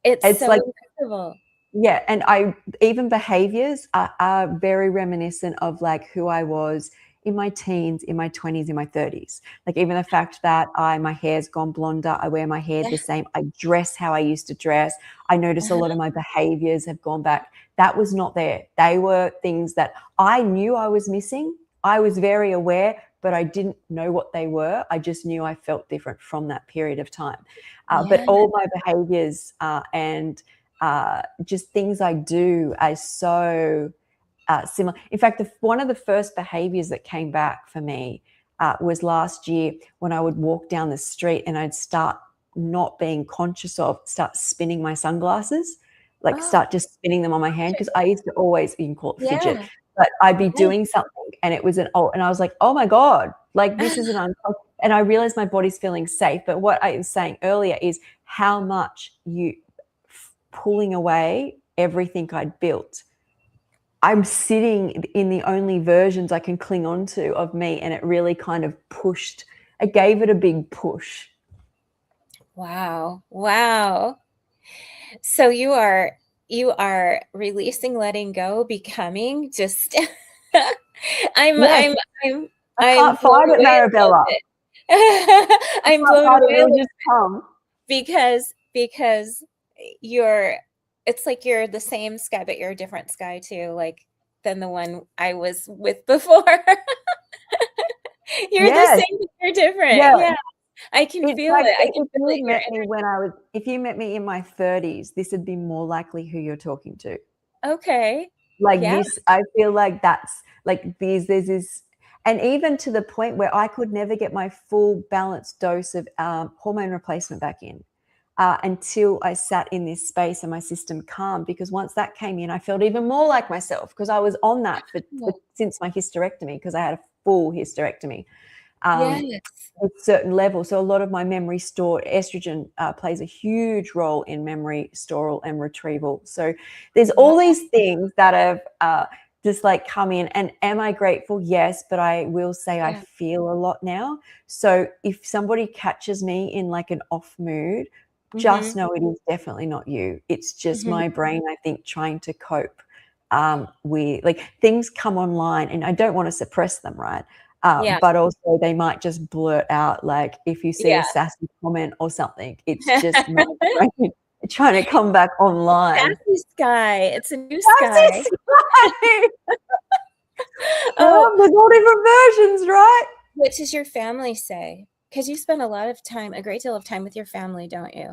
It's so like, incredible. Yeah. And even behaviors are very reminiscent of like who I was in my teens, in my 20s, in my 30s. Like even the fact that my hair's gone blonder, I wear my hair the same, I dress how I used to dress. I notice a lot of my behaviors have gone back. That was not there. They were things that I knew I was missing. I was very aware, but I didn't know what they were. I just knew I felt different from that period of time. But all my behaviors and just things I do are so similar. In fact, one of the first behaviors that came back for me was last year when I would walk down the street and I'd start not being conscious of, start spinning my sunglasses, start just spinning them on my hand, because I used to always, you can call it fidget, but I'd be doing something and it was and I was like, oh my God, like this is an unconscious, and I realized my body's feeling safe. But what I was saying earlier is how much pulling away everything I'd built. I'm sitting in the only versions I can cling on to of me, and it really kind of I gave it a big push. Wow. So you are releasing, letting go, becoming, just I'm Yes, I'm I'm I I'm can't blown fight it, away a little Marabella. bit. I I'm can't blown fight it. away a It'll little just come. because you're it's like you're the same Skye, but you're a different Skye too, like than the one I was with before. You're the Yes. same, but you're different. Yeah. Yeah, I can It's feel like it. I can if feel you it had in your met me if you met me in my 30s, this would be more likely who you're talking to. okay. Like Yeah. this, I feel like that's like there's this, and even to the point where I could never get my full balanced dose of hormone replacement back in until I sat in this space and my system calmed. Because once that came in, I felt even more like myself because I was on that since my hysterectomy, because I had a full hysterectomy. Yes. At certain levels. So a lot of my memory stored estrogen plays a huge role in memory storal and retrieval. So there's Wow. all these things that have just like come in. And am I grateful? Yes, but I will say I Yeah. feel a lot now. So if somebody catches me in like an off mood, just Mhm. know it is definitely not you. It's just Mhm. my brain, I think, trying to cope with like things come online, and I don't want to suppress them, right? Yeah. But also they might just blurt out, like if you see a Yeah. sassy comment or something, it's just my brain trying to come back online. Sassy Skye. It's a new Sassy Skye. Sky! Oh, Mom, there's all different versions, right? what does your family say? Because you spend a great deal of time with your family, don't you?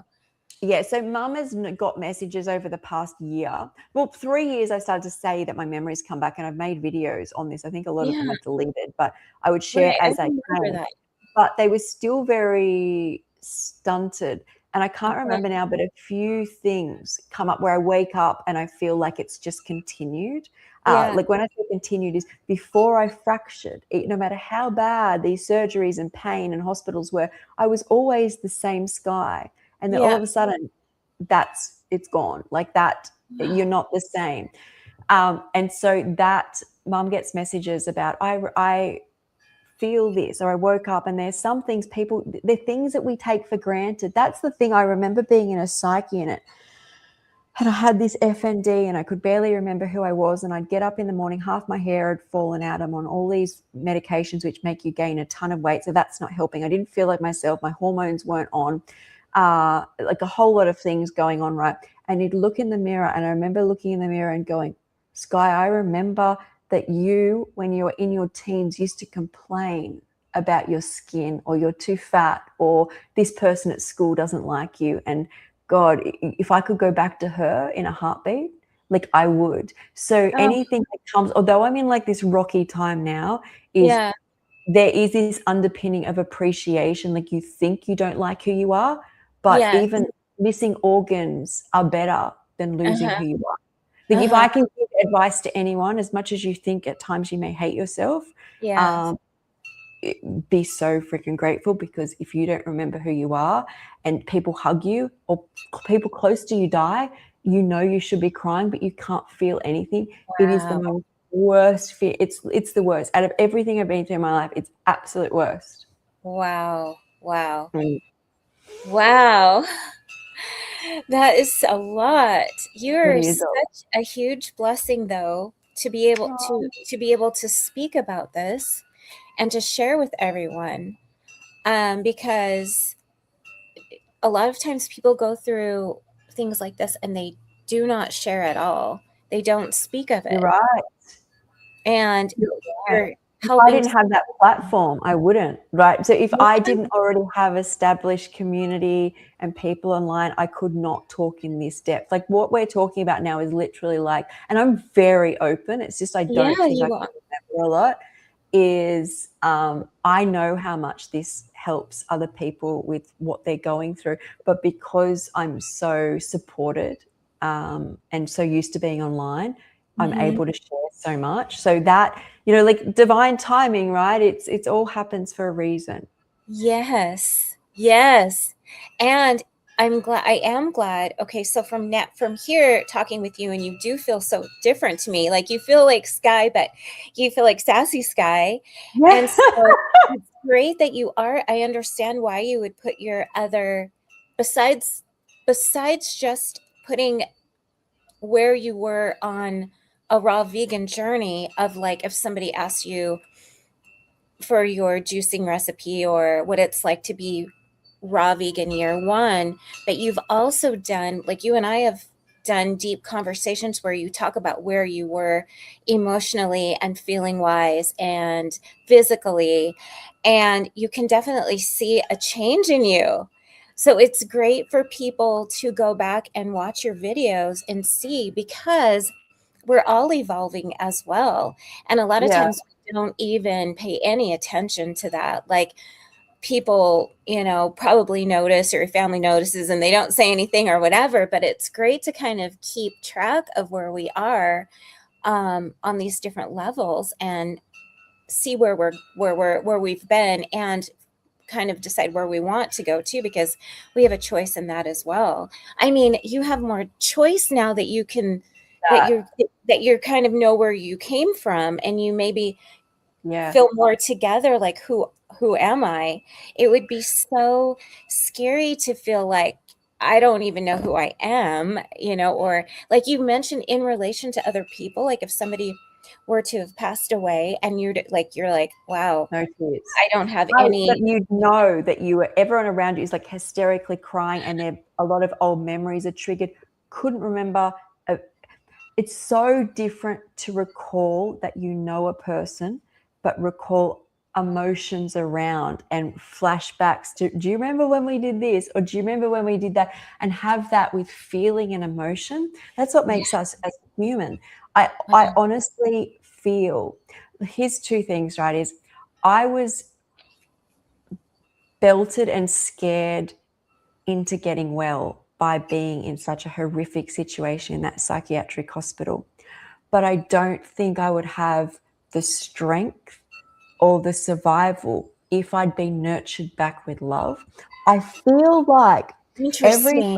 Yeah, so mum has got messages over the past year. Well, 3 years I started to say that my memories come back, and I've made videos on this. I think a lot of them Yeah. are deleted, but I would share Right. I as they remember came. that. But they were still very stunted. And I can't Uh-huh. remember now, but a few things come up where I wake up and I feel like it's just continued. Yeah. Like when I say continued is before I fractured, no matter how bad these surgeries and pain and hospitals were, I was always the same Skye. And then all Yeah. of a sudden, it's gone. Like that, you're not the same. And so that mum gets messages about, I feel this, or I woke up and there's some things they're things that we take for granted. That's the thing. I remember being in a psyche unit and I had this FND and I could barely remember who I was, and I'd get up in the morning, half my hair had fallen out. I'm on all these medications which make you gain a ton of weight, so that's not helping. I didn't feel like myself. My hormones weren't on, like a whole lot of things going on, right? And you'd look in the mirror, and I remember looking in the mirror and going, Skye, I remember that you, when you were in your teens, used to complain about your skin, or you're too fat, or this person at school doesn't like you. And God, if I could go back to her in a heartbeat, like I would. So Oh, anything that comes, although I'm in like this rocky time now, is yeah. there is this underpinning of appreciation. Like you think you don't like who you are, but Yes. even missing organs are better than losing Uh-huh. who you are. Like if Uh-huh. I can give advice to anyone, as much as you think at times you may hate yourself, Yeah. um, be so freaking grateful, because if you don't remember who you are and people hug you or people close to you die, you know you should be crying, but you can't feel anything. It is the Wow. most worst fear. It's the worst. Out of everything I've been through in my life, it's absolute worst. Wow. Wow. Mm. Wow. That is a lot. It You're is. such a huge blessing, though, to be able to speak about this and to share with everyone. Because a lot of times people go through things like this and they do not share at all. They don't speak of You're it. right. And You're right. you're If I helping didn't have that platform, I wouldn't, right? So if I to. didn't already have established community and people online, I could not talk in this depth. Like what we're talking about now is literally like, and I'm very open. It's just I Yeah, don't think I you can are. remember a lot. Is I know how much this helps other people with what they're going through, but because I'm so supported and so used to being online, I'm Mhm. able to share so much. So that, like divine timing, right? It's all happens for a reason. Yes. Yes. And I am glad. Okay, so from here talking with you, and you do feel so different to me. Like you feel like Skye, but you feel like sassy Skye. Yeah. And so it's great that you are. I understand why you would put your other besides just putting where you were on a raw vegan journey of like, if somebody asks you for your juicing recipe or what it's like to be raw vegan year one, but you've also done, like you and I have done deep conversations where you talk about where you were emotionally and feeling wise and physically, and you can definitely see a change in you. So it's great for people to go back and watch your videos and see, because we're all evolving as well. And a lot of Yeah. times we don't even pay any attention to that. Like, people, probably notice, or your family notices and they don't say anything or whatever, but it's great to kind of keep track of where we are on these different levels and see where we've been, and kind of decide where we want to go to, because we have a choice in that as well. I mean, you have more choice now that you can, that you're kind of know where you came from, and you maybe Yeah. feel more together, like who am I? It would be so scary to feel like I don't even know who I am, or like you mentioned, in relation to other people, like if somebody were to have passed away and you're like, wow, No tears. I don't have Oh, but any. you'd know that everyone around you is like hysterically crying, and a lot of old memories are triggered. Couldn't remember. It's so different to recall that you know a person, but recall emotions around and flashbacks to, do you remember when we did this, or do you remember when we did that, and have that with feeling and emotion. That's what makes us as human. I honestly feel, here's two things, right? Is I was belted and scared into getting well by being in such a horrific situation in that psychiatric hospital. But I don't think I would have the strength or the survival if I'd been nurtured back with love. I feel like every Interesting.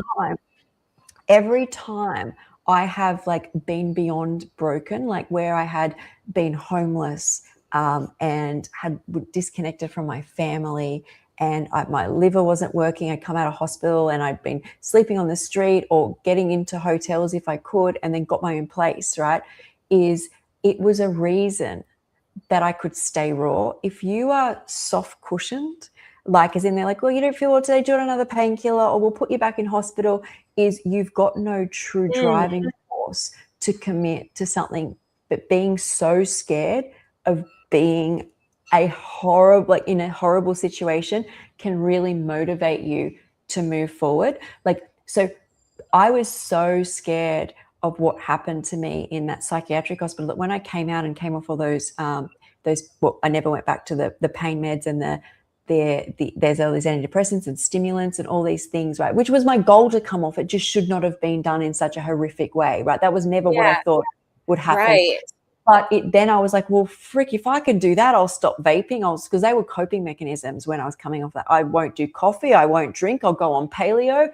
every time I have like been beyond broken, like where I had been homeless and had disconnected from my family, and my liver wasn't working. I'd come out of hospital and I'd been sleeping on the street or getting into hotels if I could, and then got my own place, right? It was a reason that I could stay raw. If you are soft cushioned, like as in they're like, well, you don't feel well today, do you want another painkiller, or we'll put you back in hospital, is you've got no true driving force to commit to something. But being so scared of being in a horrible situation can really motivate you to move forward. Like, so I was so scared of what happened to me in that psychiatric hospital that when I came out and came off all those, well, I never went back to the pain meds and there's all these antidepressants and stimulants and all these things, right? Which was my goal to come off. It just should not have been done in such a horrific way, right? That was never what I thought would happen. Right. But then I was like, well, frick, if I can do that, I'll stop vaping. Because they were coping mechanisms when I was coming off that. I won't do coffee. I won't drink. I'll go on paleo.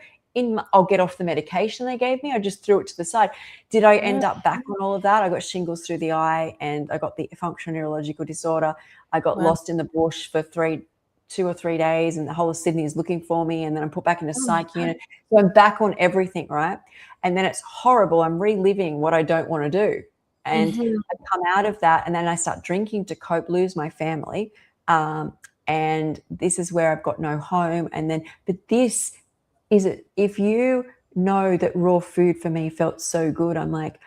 I'll get off the medication they gave me. I just threw it to the side. Did I end up back on all of that? I got shingles through the eye, and I got the functional neurological disorder. I got lost in the bush for 2 or 3 days, and the whole of Sydney is looking for me. And then I'm put back in a psych unit. So I'm back on everything, right? And then it's horrible. I'm reliving what I don't want to do. And I come out of that, and then I start drinking to cope, lose my family. And this is where I've got no home. But this is it. If you know that raw food for me felt so good, I'm like,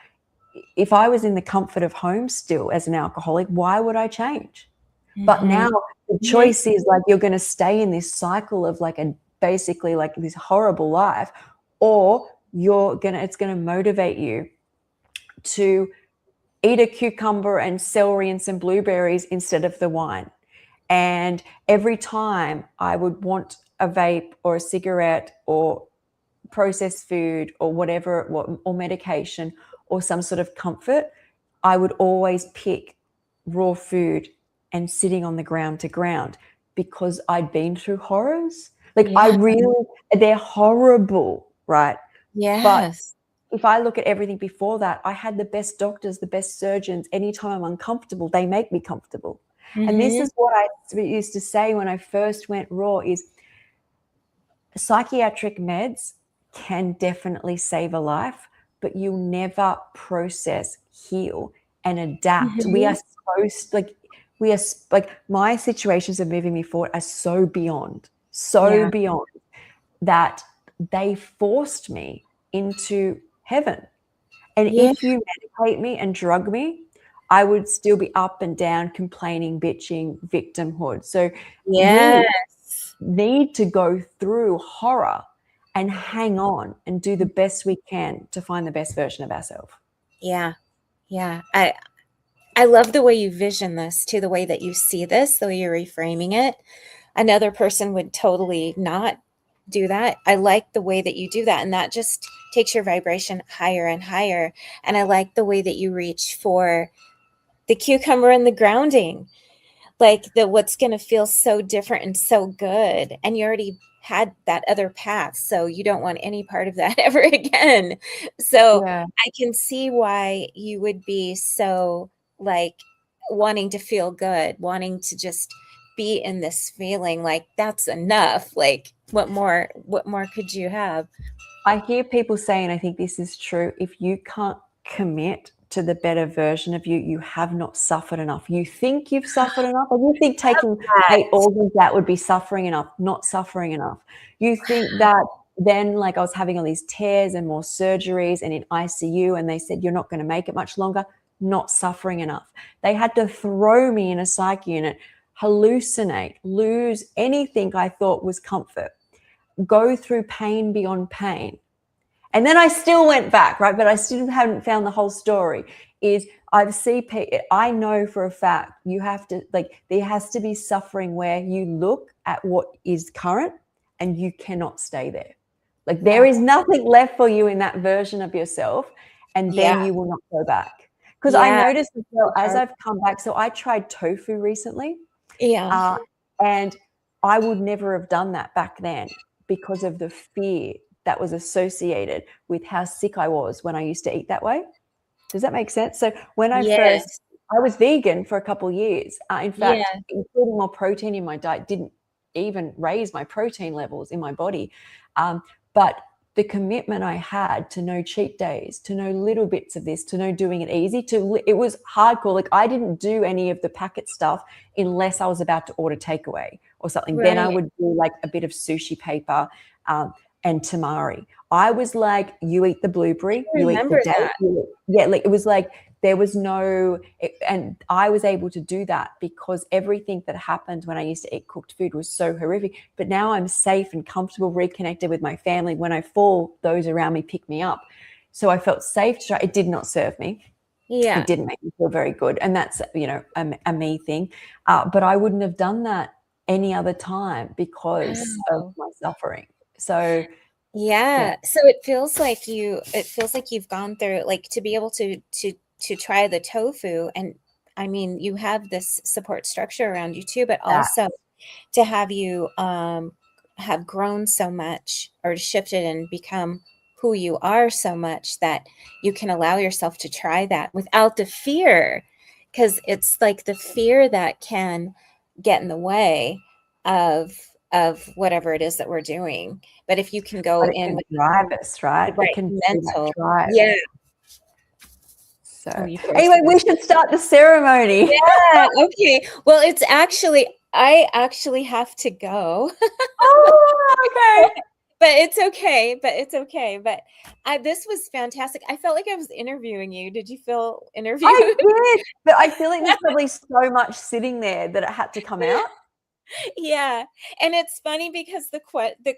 if I was in the comfort of home still as an alcoholic, why would I change? But now the choice is like, you're going to stay in this cycle of like basically like this horrible life, or it's going to motivate you to eat a cucumber and celery and some blueberries instead of the wine. And every time I would want a vape or a cigarette or processed food or whatever, or medication or some sort of comfort, I would always pick raw food and sitting on the ground to ground, because I'd been through horrors. Like they're horrible, right? But Yes. if I look at everything before that, I had the best doctors, the best surgeons. Anytime I'm uncomfortable, they make me comfortable. And this is what I used to say when I first went raw, is psychiatric meds can definitely save a life, but you'll never process, heal, and adapt. We are supposed, like my situations of moving me forward are so beyond that they forced me into heaven. And Yeah. if you medicate me and drug me, I would still be up and down, complaining, bitching, victimhood. So we Yes. need to go through horror and hang on and do the best we can to find the best version of ourselves. Yeah. Yeah. I love the way you vision this too, the way that you see this, the way you're reframing it. Another person would totally not do that. I like the way that you do that. And that just takes your vibration higher and higher. And I like the way that you reach for the cucumber and the grounding, like the what's going to feel so different and so good. And you already had that other path. So you don't want any part of that ever again. So Yeah. I can see why you would be so like wanting to feel good, wanting to just be in this feeling like that's enough. Like what more could you have? I hear people saying, I think this is true, if you can't commit to the better version of you, you have not suffered enough. You think you've suffered enough, and you think taking That. 8 organs out would be suffering enough, not suffering enough. You think that then, like I was having all these tears and more surgeries and in ICU, and they said, you're not going to make it much longer, not suffering enough. They had to throw me in a psych unit, hallucinate, lose anything I thought was comfort, go through pain beyond pain. And then I still went back, right? But I still haven't found the whole story. I know for a fact you have to, like, there has to be suffering where you look at what is current and you cannot stay there. Like there is nothing left for you in that version of yourself, and then you will not go back. Because I noticed as well, as I've come back, so I tried tofu recently. Yeah. And I would never have done that back then because of the fear that was associated with how sick I was when I used to eat that way. Does that make sense? So when I was vegan for a couple of years. In fact, including more protein in my diet didn't even raise my protein levels in my body. But the commitment I had to no cheat days, to no little bits of this, to no doing it easy, it was hardcore. Like I didn't do any of the packet stuff unless I was about to order takeaway or something. Then I would do like a bit of sushi paper and tamari. I was like, you eat the blueberry, you eat the date. Like it was like there was and I was able to do that because everything that happened when I used to eat cooked food was so horrific. But now I'm safe and comfortable, reconnected with my family. When I fall, those around me pick me up. So I felt safe to try. It did not serve me. Yeah. It didn't make me feel very good. And that's, a me thing. But I wouldn't have done that any other time because of my suffering. So so it feels like you've gone through, like, to be able to try the tofu, and I mean you have this support structure around you too, but also to have you have grown so much or shifted and become who you are so much that you can allow yourself to try that without the fear, because it's like the fear that can get in the way of whatever it is that we're doing. But if you can go in with drive us, right? It can mental drive. So anyway, we should start the ceremony. Okay. Well, I actually have to go. Oh, okay. But it's okay. But this was fantastic. I felt like I was interviewing you. Did you feel interviewed? I did, but I feel like there's probably so much sitting there that it had to come out. Yeah. And it's funny because the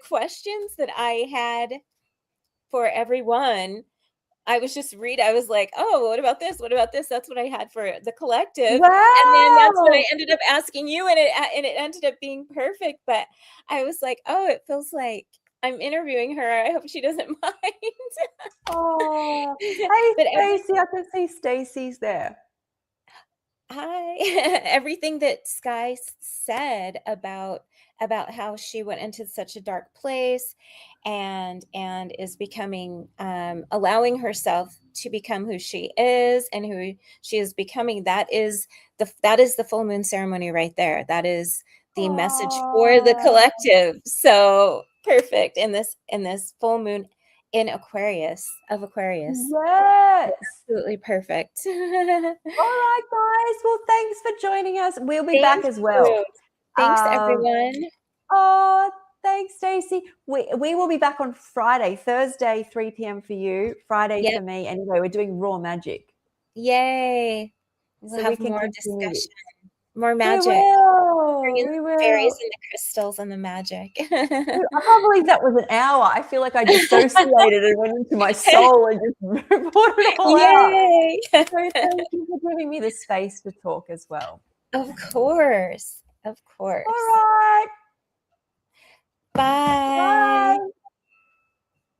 questions that I had for everyone, I was just I was like, oh, what about this? What about this? That's what I had for the collective. Wow. And then that's what I ended up asking you, and it ended up being perfect. But I was like, oh, it feels like I'm interviewing her. I hope she doesn't mind. Oh, hey, Stacey, I can see Stacey's there. Hi. Everything that Skye said about how she went into such a dark place and is becoming allowing herself to become who she is and who she is becoming, that is the full moon ceremony right there. That is the message for the collective. So perfect in this full moon in Aquarius, of Aquarius. Yes. Absolutely perfect. All right, guys. Well, thanks for joining us. We'll be back Thank as well. you. Thanks, everyone. Oh, thanks, Stacey. We will be back on Friday, Thursday, 3 p.m. for you, Friday Yep. for me. Anyway, we're doing raw magic. Yay. We'll So we have can more continue discussion, this. more We magic. Bring will. in We the fairies will. and the crystals and the magic. I can't believe that was an hour. I feel like I dissociated and went into my soul and just brought it all out. Yay. So thank you for giving me the space to talk as well. Of course. Of course. All right. Bye. Bye.